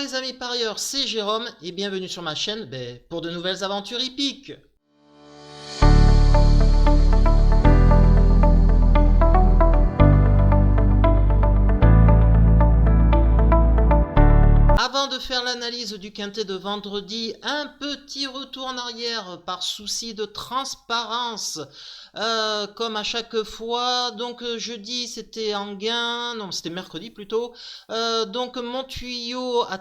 les amis parieurs, c'est Jérôme et bienvenue sur ma chaîne pour de nouvelles aventures hippiques. Avant de faire l'analyse du quintet de vendredi, un petit retour en arrière par souci de transparence. Comme à chaque fois, donc jeudi c'était en gain, non c'était mercredi plutôt, donc mon tuyau a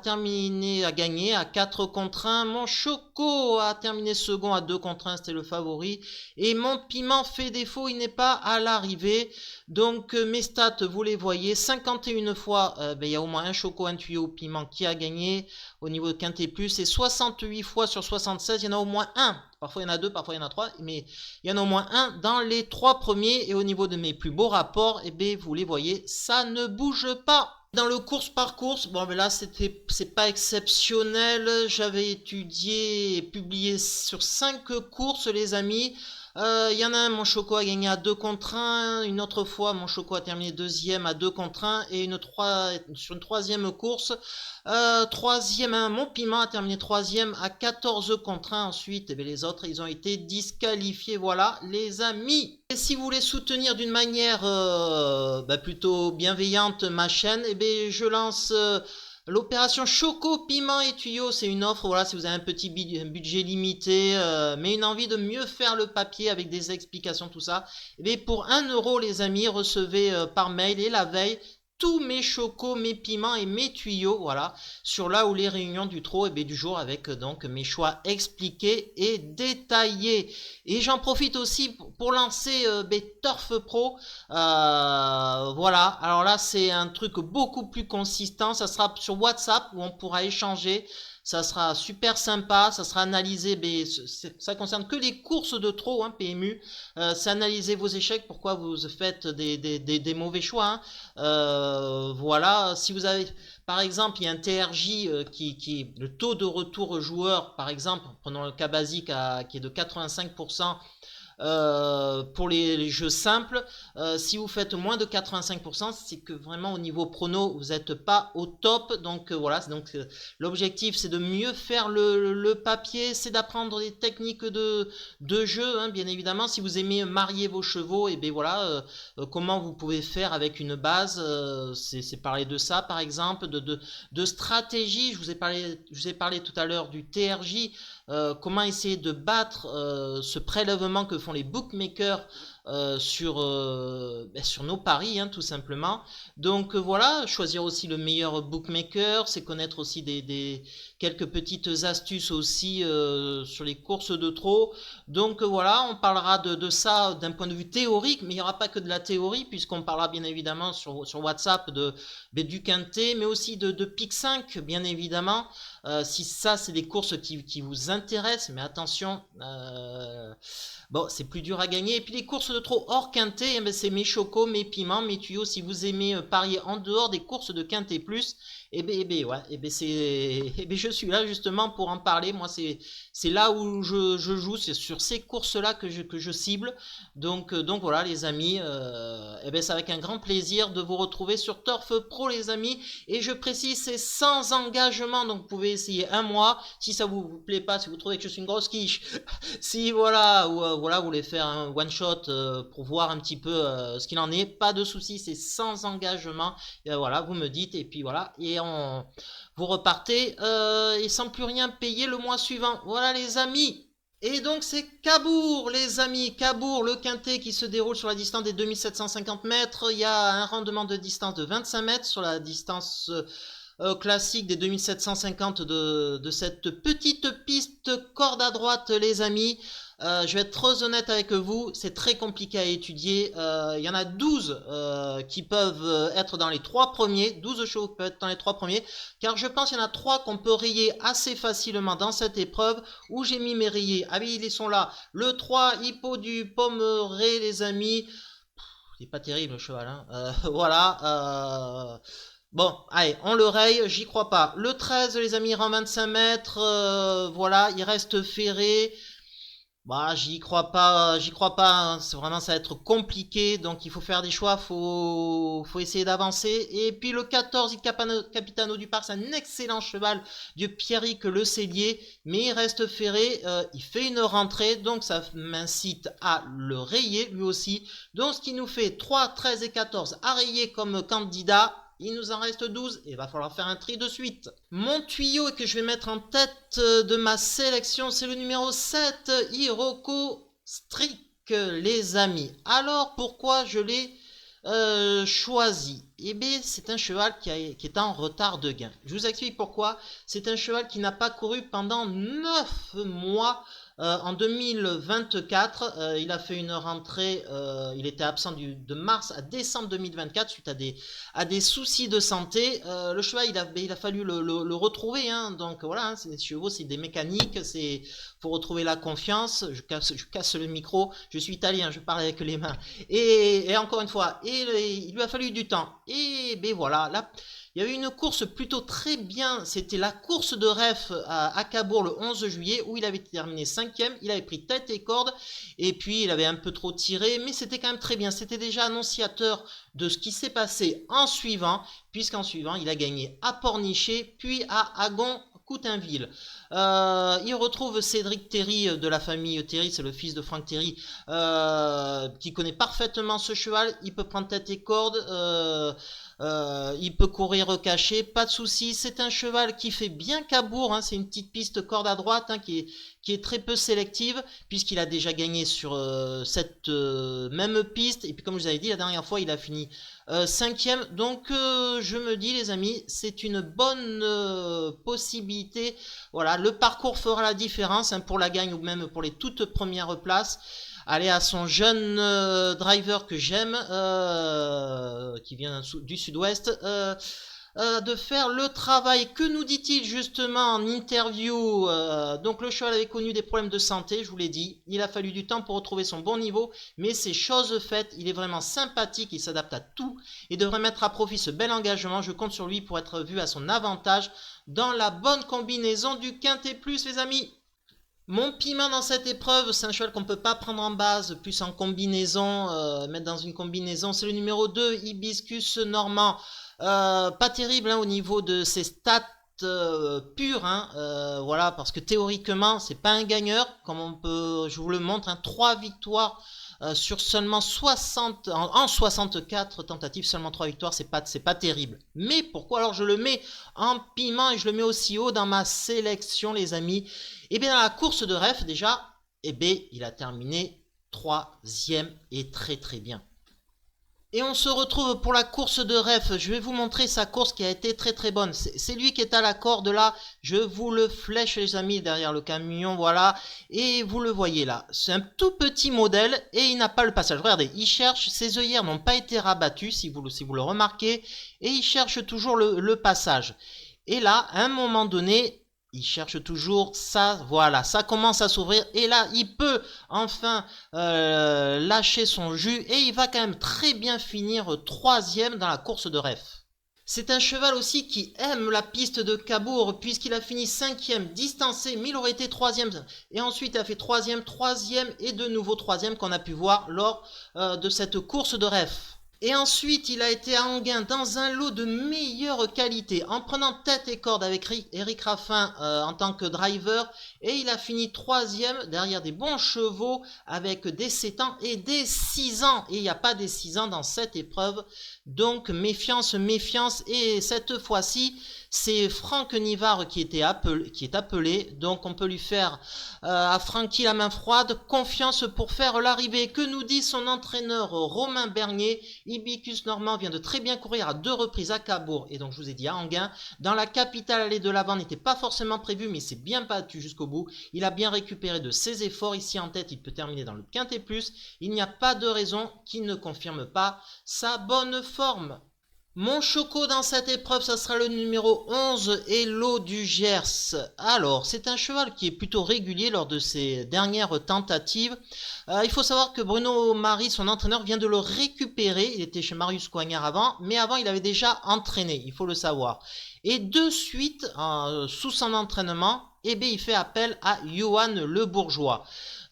gagné à 4 contre 1, mon choco a terminé second à 2 contre 1, c'était le favori, et mon piment fait défaut, il n'est pas à l'arrivée. Donc mes stats vous les voyez, 51 fois, il y a au moins un choco, un tuyau, piment qui a gagné au niveau de quintet plus, et 68 fois sur 76, il y en a au moins un. Parfois il y en a deux, parfois il y en a trois, mais il y en a au moins un dans les trois premiers. Et au niveau de mes plus beaux rapports, vous les voyez, ça ne bouge pas. Dans le course par course, bon ben là c'est pas exceptionnel. J'avais étudié et publié sur 5 courses les amis. Il y en a un, mon choco a gagné à 2 contre 1, une autre fois mon choco a terminé deuxième à 2 contre 1, et sur une troisième course, mon piment a terminé troisième à 14 contre 1. Ensuite, les autres ils ont été disqualifiés. Voilà les amis. Et si vous voulez soutenir d'une manière plutôt bienveillante ma chaîne, je lance l'opération Choco, Piment et Tuyau. C'est une offre, voilà, si vous avez un petit budget limité, mais une envie de mieux faire le papier avec des explications, tout ça. Pour 1 euro, les amis, recevez par mail et la veille tous mes chocos, mes piments et mes tuyaux, voilà, sur là où les réunions du trot du jour, avec donc mes choix expliqués et détaillés. Et j'en profite aussi pour lancer Turf Pro, voilà, alors là c'est un truc beaucoup plus consistant, ça sera sur WhatsApp où on pourra échanger. Ça sera super sympa, ça sera analysé, ça concerne que les courses de trot, hein, PMU. C'est analyser vos échecs, pourquoi vous faites des mauvais choix. Voilà, si vous avez, par exemple, il y a un TRJ qui le taux de retour joueur, par exemple, prenons le cas basique qui est de 85%. Pour les jeux simples, si vous faites moins de 85%, c'est que vraiment au niveau prono vous n'êtes pas au top. Donc voilà, l'objectif c'est de mieux faire le papier, c'est d'apprendre des techniques de jeu, hein, bien évidemment. Si vous aimez marier vos chevaux, voilà, comment vous pouvez faire avec une base, c'est parler de ça par exemple, de stratégie. Je vous ai parlé tout à l'heure du TRJ. Comment essayer de battre ce prélèvement que font les bookmakers sur nos paris, hein, tout simplement. Donc voilà, choisir aussi le meilleur bookmaker, c'est connaître aussi quelques petites astuces aussi sur les courses de trot. Donc voilà, on parlera de ça d'un point de vue théorique, mais il n'y aura pas que de la théorie, puisqu'on parlera bien évidemment sur WhatsApp du quintet, mais aussi de Pic 5, bien évidemment. Si ça c'est des courses qui vous intéressent, mais attention, bon, c'est plus dur à gagner. Et puis les courses de trot hors quintet, c'est mes chocos, mes piments, mes tuyaux. Si vous aimez parier en dehors des courses de quintet plus, je suis là justement pour en parler. Moi, c'est là où je joue, c'est sur ces courses-là que je cible. Donc voilà, les amis, c'est avec un grand plaisir de vous retrouver sur Turf Pro, les amis. Et je précise, c'est sans engagement, donc vous pouvez essayer un mois. Si ça vous plaît pas, si vous trouvez que je suis une grosse quiche, si voilà, ou voilà, vous voulez faire un one shot pour voir un petit peu ce qu'il en est, pas de souci, c'est sans engagement. Et voilà, vous me dites, et puis voilà, et vous repartez et sans plus rien payer le mois suivant. Voilà les amis. Et donc c'est Cabourg, les amis, Cabourg, le quintet qui se déroule sur la distance des 2750 mètres. Il y a un rendement de distance de 25 mètres sur la distance classique des 2750 de cette petite piste corde à droite, les amis. Je vais être très honnête avec vous, c'est très compliqué à étudier. Il y en a 12 qui peuvent être dans les 3 premiers, 12 chevaux qui peuvent être dans les 3 premiers, car je pense qu'il y en a 3 qu'on peut rayer assez facilement dans cette épreuve, où j'ai mis mes rayés. Ah oui, ils sont là. Le 3, Hippo du Pommeraye, les amis. C'est pas terrible le cheval, hein. Voilà. Bon, allez, on le raye, j'y crois pas. Le 13, les amis, rang 25 mètres, voilà, il reste ferré. Bah, j'y crois pas, hein. C'est vraiment, ça va être compliqué, donc il faut faire des choix, faut essayer d'avancer. Et puis le 14, Capitano du Parc, c'est un excellent cheval de Pierrick Le Cellier, mais il reste ferré, il fait une rentrée, donc ça m'incite à le rayer lui aussi. Donc ce qui nous fait 3, 13 et 14 à rayer comme candidat. Il nous en reste 12 et il va falloir faire un tri de suite. Mon tuyau que je vais mettre en tête de ma sélection, c'est le numéro 7, Hiroko Strick, les amis. Alors pourquoi je l'ai choisi? Eh bien, c'est un cheval qui est en retard de gain. Je vous explique pourquoi. C'est un cheval qui n'a pas couru pendant 9 mois. En 2024, il a fait une rentrée, il était absent de mars à décembre 2024 suite à des soucis de santé. Le cheval, il a fallu le retrouver, hein. Donc voilà, hein, les chevaux, c'est des mécaniques, c'est faut retrouver la confiance. Je casse le micro, je suis italien, je parle avec les mains. Et encore une fois, il lui a fallu du temps. Et ben voilà, là, il y a eu une course plutôt très bien, c'était la course de Ref à Cabourg le 11 juillet où il avait terminé 5e, il avait pris tête et corde et puis il avait un peu trop tiré, mais c'était quand même très bien, c'était déjà annonciateur de ce qui s'est passé en suivant, puisqu'en suivant il a gagné à Pornichet puis à Agon Coutainville. Il retrouve Cédric Terry de la famille Terry, c'est le fils de Franck Terry, qui connaît parfaitement ce cheval. Il peut prendre tête et corde, il peut courir caché, pas de souci. C'est un cheval qui fait bien Cabourg, hein, c'est une petite piste corde à droite hein, qui est très peu sélective, puisqu'il a déjà gagné sur cette même piste. Et puis comme je vous avais dit la dernière fois, il a fini 5e. Donc je me dis les amis, c'est une bonne possibilité. Voilà, le parcours fera la différence hein, pour la gagne ou même pour les toutes premières places. Aller à son jeune driver que j'aime, qui vient du sud-ouest, de faire le travail. Que nous dit-il justement en interview? Donc le cheval avait connu des problèmes de santé, je vous l'ai dit. Il a fallu du temps pour retrouver son bon niveau, mais c'est chose faite. Il est vraiment sympathique, il s'adapte à tout et devrait mettre à profit ce bel engagement. Je compte sur lui pour être vu à son avantage dans la bonne combinaison du Quintet Plus, les amis. Mon piment dans cette épreuve, c'est un cheval qu'on ne peut pas prendre en base, plus en combinaison, mettre dans une combinaison. C'est le numéro 2, Hibiscus Normand. Pas terrible hein, au niveau de ses stats pures, hein, voilà, parce que théoriquement, c'est pas un gagneur, comme on peut, je vous le montre, hein, 3 victoires sur seulement 60, en 64 tentatives, seulement 3 victoires, c'est pas terrible. Mais pourquoi alors je le mets en piment et je le mets aussi haut dans ma sélection, les amis? Et bien dans la course de ref déjà, eh bien, il a terminé 3e et très très bien. Et on se retrouve pour la course de ref. Je vais vous montrer sa course qui a été très très bonne. C'est lui qui est à la corde là. Je vous le flèche les amis derrière le camion. Voilà. Et vous le voyez là. C'est un tout petit modèle et il n'a pas le passage. Regardez, il cherche. Ses œillères n'ont pas été rabattues si vous le remarquez. Et il cherche toujours le passage. Et là, à un moment donné, il cherche toujours ça, voilà, ça commence à s'ouvrir et là il peut enfin lâcher son jus et il va quand même très bien finir 3e dans la course de ref. C'est un cheval aussi qui aime la piste de Cabourg puisqu'il a fini 5e distancé mais il aurait été 3e et ensuite il a fait 3e, 3e et de nouveau 3e qu'on a pu voir lors de cette course de ref. Et ensuite, il a été enguin dans un lot de meilleure qualité en prenant tête et corde avec Eric Raffin en tant que driver. Et il a fini 3e derrière des bons chevaux avec des 7 ans et des 6 ans. Et il n'y a pas des 6 ans dans cette épreuve. Donc méfiance, méfiance. Et cette fois-ci, c'est Franck Nivard qui est appelé. Donc on peut lui faire à Francky la main froide confiance pour faire l'arrivée. Que nous dit son entraîneur Romain Bernier? Hibiscus Normand vient de très bien courir à 2 reprises à Cabourg et donc je vous ai dit à Enghien. Dans la capitale, aller de l'avant n'était pas forcément prévu mais il s'est bien battu jusqu'au bout. Il a bien récupéré de ses efforts. Ici en tête, il peut terminer dans le Quintet Plus. Il n'y a pas de raison qu'il ne confirme pas sa bonne forme. Mon choco dans cette épreuve, ça sera le numéro 11, Hello du Gers. Alors, c'est un cheval qui est plutôt régulier lors de ses dernières tentatives. Il faut savoir que Bruno Marie, son entraîneur, vient de le récupérer. Il était chez Marius Coignard avant, mais avant, il avait déjà entraîné, il faut le savoir. Et de suite, sous son entraînement, eh bien, il fait appel à Johan Le Bourgeois.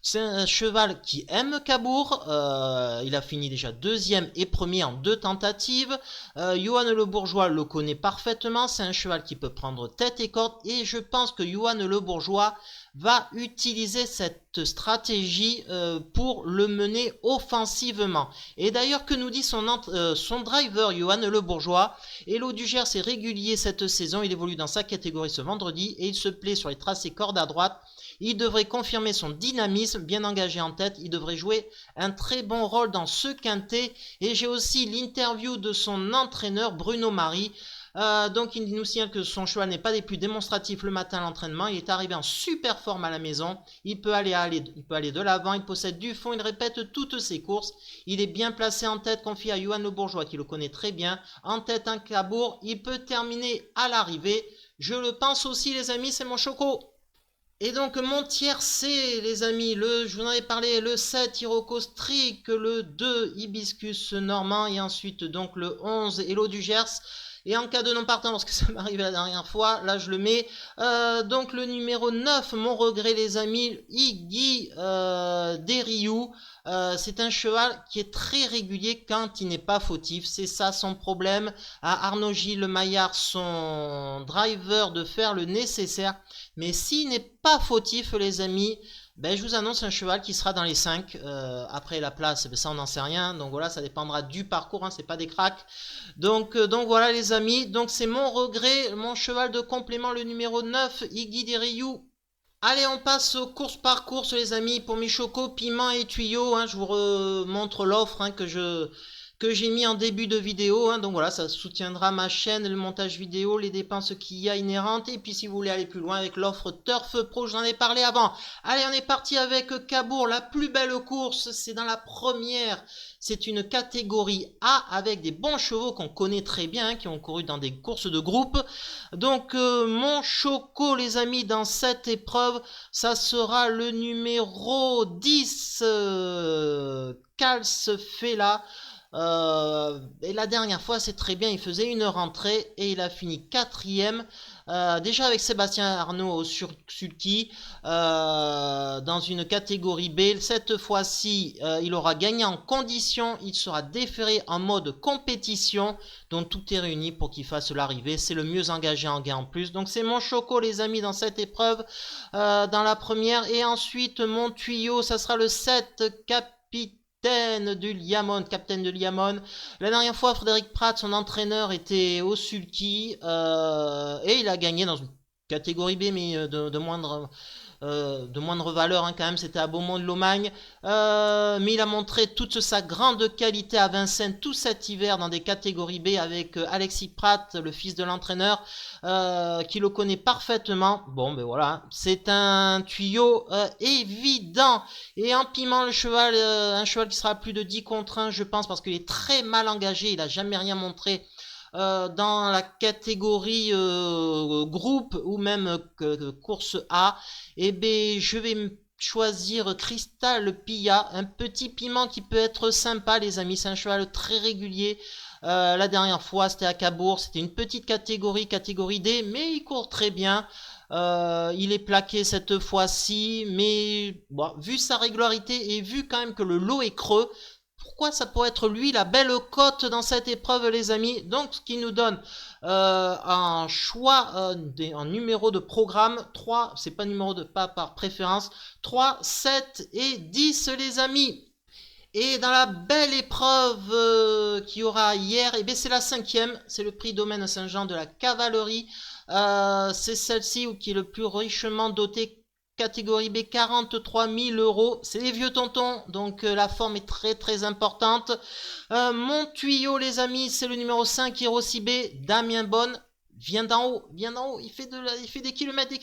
C'est un cheval qui aime Cabourg. Il a fini déjà deuxième et premier en 2 tentatives. Johan Le Bourgeois le connaît parfaitement. C'est un cheval qui peut prendre tête et corde. Et je pense que Johan Le Bourgeois va utiliser cette stratégie pour le mener offensivement. Et d'ailleurs, que nous dit son driver, Johan Le Bourgeois? Hello du Gers est régulier cette saison. Il évolue dans sa catégorie ce vendredi et il se plaît sur les tracés corde à droite. Il devrait confirmer son dynamisme, bien engagé en tête. Il devrait jouer un très bon rôle dans ce quintet. Et j'ai aussi l'interview de son entraîneur Bruno Marie. Donc il nous signale que son cheval n'est pas des plus démonstratifs le matin à l'entraînement. Il est arrivé en super forme à la maison. Il peut aller de l'avant. Il possède du fond. Il répète toutes ses courses. Il est bien placé en tête, confié à Johan Le Bourgeois qui le connaît très bien. En tête un Cabourg. Il peut terminer à l'arrivée. Je le pense aussi les amis, c'est mon choco. Et donc mon tiercé les amis, je vous en avais parlé, le 7 Iroko Strick, le 2 Hibiscus Normand et ensuite donc le 11 Hello du Gers. Et en cas de non partant, parce que ça m'est arrivé la dernière fois, là je le mets. Donc le numéro 9, mon regret les amis, Iggy Deriou. C'est un cheval qui est très régulier quand il n'est pas fautif. C'est ça son problème. À Arnaud Gilles Maillard, son driver, de faire le nécessaire. Mais s'il n'est pas fautif les amis, ben, je vous annonce un cheval qui sera dans les 5. Après la place, ben, ça on n'en sait rien. Donc voilà, ça dépendra du parcours, hein, c'est pas des cracks. Donc voilà les amis. Donc c'est mon regret, mon cheval de complément, le numéro 9, Iggy Deriou. Allez, on passe aux courses par course les amis. Pour mes chocos, piment et tuyaux, hein, je vous remontre l'offre hein, que j'ai mis en début de vidéo, hein, donc voilà, ça soutiendra ma chaîne, le montage vidéo, les dépenses qu'il y a inhérentes, et puis si vous voulez aller plus loin avec l'offre Turf Pro, j'en ai parlé avant. Allez, on est parti avec Cabourg, la plus belle course, c'est dans la première, c'est une catégorie A avec des bons chevaux qu'on connaît très bien, hein, qui ont couru dans des courses de groupe. Donc mon choco les amis dans cette épreuve, ça sera le numéro 10, Calsfella. Et la dernière fois c'est très bien, il faisait une rentrée et il a fini 4ème déjà avec Sébastien Arnaud sur Sulky dans une catégorie B. Cette fois-ci il aura gagné en condition, il sera déféré en mode compétition, donc tout est réuni pour qu'il fasse l'arrivée. C'est le mieux engagé en gain en plus, donc c'est mon choco les amis dans cette épreuve dans la première. Et ensuite mon tuyau, ça sera le 7 Capitaine de Liamon. La dernière fois, Frédéric Pratt, son entraîneur, était au Sulky et il a gagné dans une catégorie B, mais de moindre valeur hein, quand même. C'était à Beaumont-de-Lomagne, mais il a montré toute sa grande qualité à Vincennes tout cet hiver dans des catégories B avec Alexis Pratt, le fils de l'entraîneur, qui le connaît parfaitement. Bon ben voilà, c'est un tuyau évident. Et en piment le cheval, un cheval qui sera à plus de 10 contre 1 je pense, parce qu'il est très mal engagé, il a jamais rien montré dans la catégorie groupe ou même course A. Et ben je vais choisir Crystal Pilla, un petit piment qui peut être sympa les amis. C'est un cheval très régulier. La dernière fois c'était à Cabourg, c'était une petite catégorie D, mais il court très bien. Il est plaqué cette fois-ci, mais bon, vu sa régularité et vu quand même que le lot est creux, pourquoi ça pourrait être lui la belle cote dans cette épreuve les amis. Donc ce qui nous donne un choix en numéro de programme 3, c'est pas numéro de pas par préférence, 3, 7 et 10 les amis. Et dans la belle épreuve qu'il y aura hier, et bien c'est la 5e, c'est le prix Domaine Saint-Jean de la cavalerie. C'est celle-ci qui est le plus richement dotée. Catégorie B, 43 000 €. C'est les vieux tontons, donc la forme est très très importante. Mon tuyau, les amis, c'est le numéro 5, Hirossi B, Damien Bonne. Vient d'en haut, il fait des kilomètres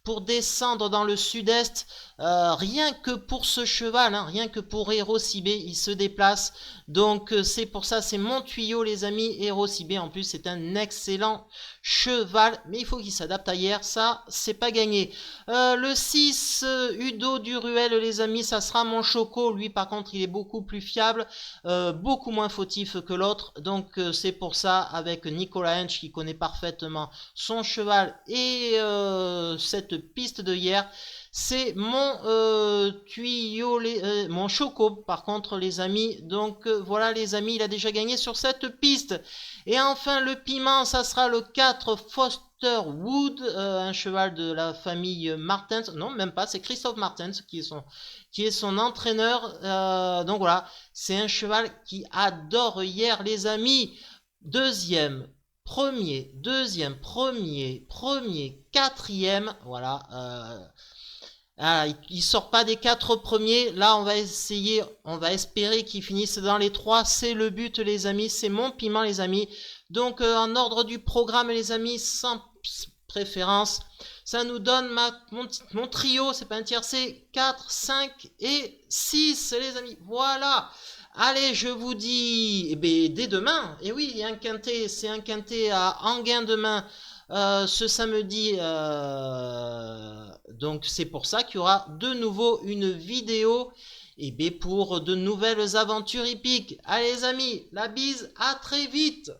pour descendre dans le sud-est. Rien que pour ce cheval, hein, rien que pour Hirossi B, il se déplace. Donc c'est pour ça, c'est mon tuyau les amis. Hirossi B en plus c'est un excellent cheval, mais il faut qu'il s'adapte à hier, ça c'est pas gagné. Le 6 Udo Duruel les amis, ça sera mon choco. Lui par contre il est beaucoup plus fiable, beaucoup moins fautif que l'autre, donc c'est pour ça avec Nicolas Hench qui connaît parfaitement son cheval et cette piste de hier. C'est mon tuyau, mon Choco par contre les amis. Donc voilà les amis, il a déjà gagné sur cette piste. Et enfin le piment, ça sera le 4 Foster Wood, un cheval de la famille Martens. Non, même pas, c'est Christophe Martens qui est son entraîneur. Donc voilà, c'est un cheval qui adore hier les amis. Deuxième, premier, deuxième, premier, quatrième. Voilà. Ah, il sort pas des 4 premiers. Là, on va espérer qu'il finisse dans les 3. C'est le but, les amis. C'est mon piment, les amis. Donc, en ordre du programme, les amis, sans préférence, ça nous donne mon trio. C'est pas un tiercé. 4, 5 et 6, les amis. Voilà. Allez, je vous dis, eh ben, dès demain. Et oui, il y a un quintet. C'est un quintet à Enghien demain. Ce samedi, donc c'est pour ça qu'il y aura de nouveau une vidéo et bien pour de nouvelles aventures hippiques. Allez les amis, la bise, à très vite.